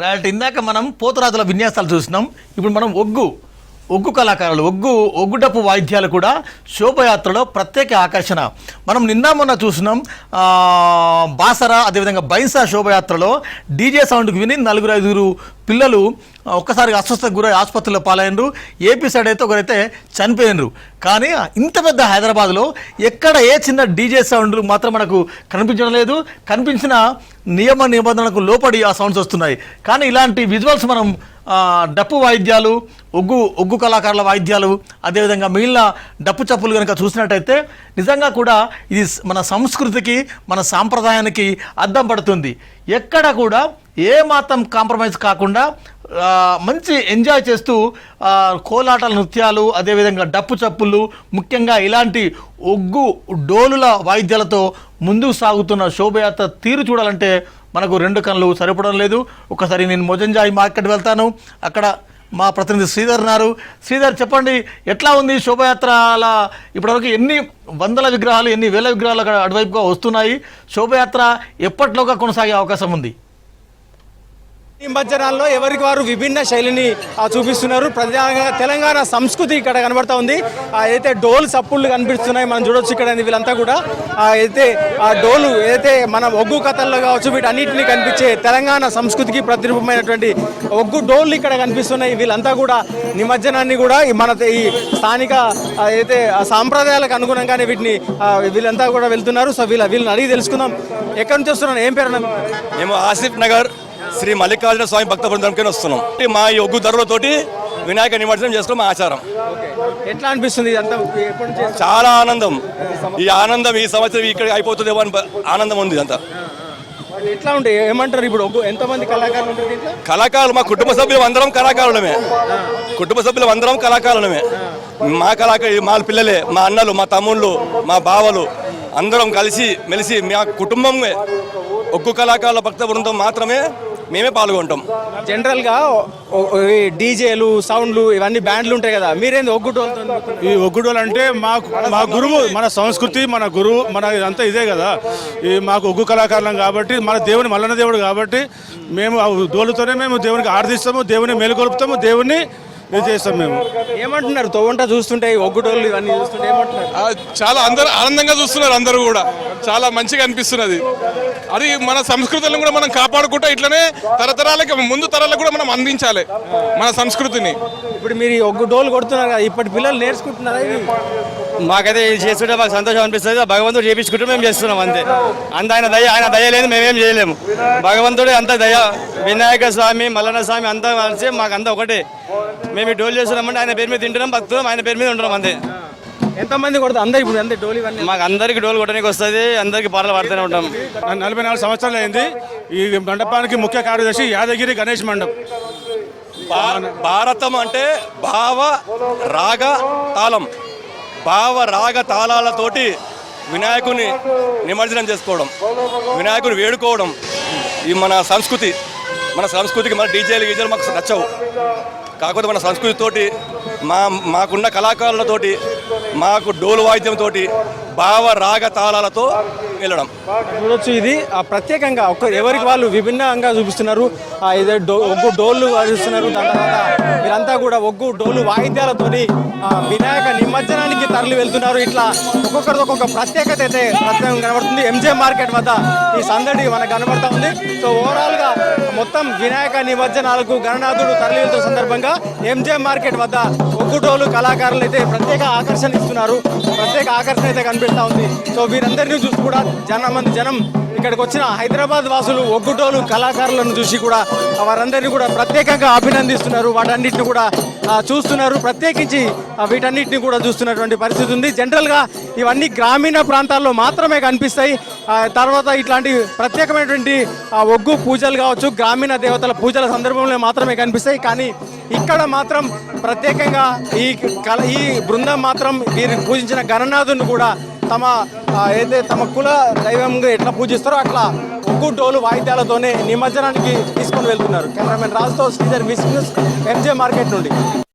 Right. ఇందాక మనం పోతురాజుల విన్యాసాలు చూసినాం. ఇప్పుడు మనం ఒగ్గు కళాకారులు ఒగ్గు డప్పు వాయిద్యాలు కూడా శోభయాత్రలో ప్రత్యేక ఆకర్షణ. మనం నిన్న మొన్న చూసినాం బాసర అదేవిధంగా బైన్సా శోభయాత్రలో డీజే సౌండ్కి విని 4-5 పిల్లలు ఒక్కసారిగా అస్వస్థకు గురై ఆసుపత్రిలో పాలైనరు. ఏపీ సైడ్ అయితే ఒకరైతే చనిపోయినరు. కానీ ఇంత పెద్ద హైదరాబాద్లో ఎక్కడ ఏ చిన్న డీజే సౌండ్లు మాత్రం మనకు కనిపించడం లేదు. కనిపించిన నియమ నిబంధనలకు లోపడి ఆ సౌండ్స్ వస్తున్నాయి. కానీ ఇలాంటి విజువల్స్ మనం డప్పు వాయిద్యాలు ఒగ్గు కళాకారుల వాయిద్యాలు అదేవిధంగా మిగిలిన డప్పు చప్పులు కనుక చూసినట్టయితే నిజంగా కూడా ఇది మన సంస్కృతికి మన సాంప్రదాయానికి అద్దం పడుతుంది. ఎక్కడ కూడా ఏ మాత్రం కాంప్రమైజ్ కాకుండా మంచి ఎంజాయ్ చేస్తూ కోలాటల నృత్యాలు అదేవిధంగా డప్పు చప్పులు ముఖ్యంగా ఇలాంటి ఒగ్గు డోలుల వాయిద్యాలతో ముందుకు సాగుతున్న శోభయాత్ర తీరు చూడాలంటే మనకు 2 కళ్ళు సరిపడడం లేదు. ఒకసారి నేను మొజంజాయి మార్కెట్ వెళ్తాను. అక్కడ మా ప్రతినిధి శ్రీధర్ ఉన్నారు. శ్రీధర్, చెప్పండి, ఎట్లా ఉంది శోభయాత్ర? ఇప్పటివరకు ఎన్ని వందల విగ్రహాలు ఎన్ని వేల విగ్రహాలు అక్కడ అటువైపుగా వస్తున్నాయి? శోభయాత్ర ఎప్పట్లోగా కొనసాగే అవకాశం ఉంది? నిమజ్జనాల్లో ఎవరికి వారు విభిన్న శైలిని చూపిస్తున్నారు. ప్రధానంగా తెలంగాణ సంస్కృతి ఇక్కడ కనబడతా ఉంది. అయితే డోలు సప్పుళ్ళు కనిపిస్తున్నాయి, మనం చూడొచ్చు. ఇక్కడ వీళ్ళంతా కూడా అయితే ఆ డోలు ఏదైతే మన ఒగ్గు కథల్లో కావచ్చు వీటన్నిటిని కనిపించే తెలంగాణ సంస్కృతికి ప్రతిరూపమైనటువంటి ఒగ్గు డోళ్ళు ఇక్కడ కనిపిస్తున్నాయి. వీళ్ళంతా కూడా నిమజ్జనాన్ని కూడా మన ఈ స్థానిక అయితే సాంప్రదాయాలకు అనుగుణంగానే వీళ్ళంతా కూడా వెళ్తున్నారు. సో వీళ్ళని అడిగి తెలుసుకుందాం. ఎక్కడి నుంచి వస్తున్నాను, ఏం పేరు? మేము ఆసిఫ్ నగర్ శ్రీ మల్లికార్జున స్వామి భక్త బృందంకి వస్తున్నాం. మా ఈ ఒగ్గు ధరలతోటి వినాయక నిమజ్జనం చేసుకోవడం మా ఆచారం. ఎట్లా అనిపిస్తుంది? చాలా ఆనందం. ఈ ఆనందం ఈ సంవత్సరం ఇక్కడ అయిపోతుందేమో అని ఆనందం ఉంది. అంతా ఎట్లా ఉంటాయి, ఏమంటారు? ఇప్పుడు ఎంతమంది కళాకారులు ఉంటారు? కళాకారులు మా కుటుంబ సభ్యులు అందరం కళాకారులమే. మా పిల్లలే, మా అన్నలు, మా తమ్ముళ్ళు, మా బావలు అందరం కలిసి మెలిసి మా కుటుంబమే ఒగ్గు కళాకారుల భక్త బృందం మాత్రమే మేమే పాల్గొంటాం. జనరల్గా డీజేలు సౌండ్లు ఇవన్నీ బ్యాండ్లు ఉంటాయి కదా, మీరేంది ఒగ్గుడోలు? ఈ ఒగ్గుడోలు అంటే మా గురువు, మన సంస్కృతి, మన గురువు, మన ఇదంతా ఇదే కదా. ఈ మాకు ఒగ్గు కళాకారులం కాబట్టి, మన దేవుని మల్లన్న దేవుడు కాబట్టి మేము డోలుతోనే మేము దేవునికి ఆరాధిస్తాము, దేవుని మేలుకొలుపుతాము, దేవుని చేస్తాం. మేము ఏమంటున్నారు? తోవంట చూస్తుంటే ఒగ్గు డోళ్ళు ఇవన్నీ చూస్తుంటే ఏమంటున్నారు? చాలా అందరూ ఆనందంగా చూస్తున్నారు. అందరూ కూడా చాలా మంచిగా అనిపిస్తున్నది. అది మన సంస్కృతులను కూడా మనం కాపాడుకుంటా ఇట్లనే తరతరాలకి ముందు తరాలకు కూడా మనం అందించాలి మన సంస్కృతిని. ఇప్పుడు మీరు ఒగ్గు డోలు కొడుతున్నారు కదా, ఇప్పటి పిల్లలు నేర్చుకుంటున్నారా? మాకైతే ఇది చేస్తుంటే మాకు సంతోషం అనిపిస్తుంది. భగవంతుడు చేపించుకుంటూ మేము చేస్తున్నాం అంతే. ఆయన దయ లేదు, మేమేం చేయలేము. భగవంతుడు అంత దయ. వినాయక స్వామి, మల్లన్న స్వామి అంతా కలిసి మాకంతా ఒకటే. మేము ఈ డోలు చేస్తున్నామంటే ఆయన పేరు మీద తింటున్నాం, భక్తులం, ఆయన పేరు మీద ఉంటున్నాం అంతే. ఎంతమంది కొడతారు? అందరు ఇప్పుడు అంతే డోలు ఇవన్నీ మాకు అందరికి డోలు కొట్టడానికి వస్తుంది, అందరికి పాటలు పాడుతూనే ఉంటాం. 44 సంవత్సరాలు అయింది. ఈ మండపానికి ముఖ్య కార్యదర్శి యాదగిరి గణేష్ మండప్. భారతం అంటే భావ రాగ తాళం. భావ రాగ తాళాలతోటి వినాయకుని నిమజ్జనం చేసుకోవడం, వినాయకుని వేడుకోవడం ఇది మన సంస్కృతి. మన సంస్కృతికి మన డీజేలు మాకు నచ్చవు. కాకపోతే మన సంస్కృతితోటి మాకున్న కళాకారులతోటి మాకు డోలు వాయిద్యంతో భావ రాగ తాళాలతో వెళ్ళడం చూడొచ్చు. ఇది ప్రత్యేకంగా ఎవరికి వాళ్ళు విభిన్నంగా చూపిస్తున్నారు. ఒగ్గు డోళ్ళు వాయిస్తున్నారు. దాని తర్వాత వీరంతా కూడా ఒగ్గు డోలు వాయిద్యాలతోని వినాయక నిమజ్జనానికి తరలి వెళ్తున్నారు. ఇట్లా ఒక్కొక్కరితో ఒక్కొక్క ప్రత్యేకత అయితే ప్రత్యేకంగా కనబడుతుంది. ఎంజే మార్కెట్ వద్ద ఈ సందడి మనకు కనబడతా ఉంది. సో ఓవరాల్గా మొత్తం వినాయక నిమజ్జనాలకు గణనాథుడు తరలి వెళ్తున్న సందర్భంగా ఎంజే మార్కెట్ వద్ద ఒగ్గు డోలు కళాకారులు అయితే ప్రత్యేక ఆకర్షణ ఇస్తున్నారు. ప్రత్యేక ఆకర్షణ అయితే కనిపిస్తూ ఉంది. సో వీరందరినీ చూసి కూడా జనం ఇక్కడికి వచ్చిన హైదరాబాద్ వాసులు ఒగ్గు డోలు కళాకారులను చూసి కూడా వారందరినీ కూడా ప్రత్యేకంగా అభినందిస్తున్నారు. వాటన్నిటిని కూడా చూస్తున్నారు. ప్రత్యేకించి వీటన్నిటిని కూడా చూస్తున్నటువంటి పరిస్థితి ఉంది. జనరల్గా ఇవన్నీ గ్రామీణ ప్రాంతాల్లో మాత్రమే కనిపిస్తాయి. తర్వాత ఇట్లాంటి ప్రత్యేకమైనటువంటి ఒగ్గు పూజలు కావచ్చు, గ్రామీణ దేవతల పూజల సందర్భంలో మాత్రమే కనిపిస్తాయి. కానీ ఇక్కడ మాత్రం ప్రత్యేకంగా ఈ బృందం మాత్రం వీరు పూజించిన గణనాథుని కూడా తమ కుల దైవంగా ఎట్లా పూజిస్తారో అట్లా ఒగ్గు డోలు వాయిద్యాలతోనే నిమజ్జనానికి తీసుకొని వెళ్తున్నారు. కెమెరామెన్ రాజుతో శ్రీధర్, ఎంజే మార్కెట్ నుండి.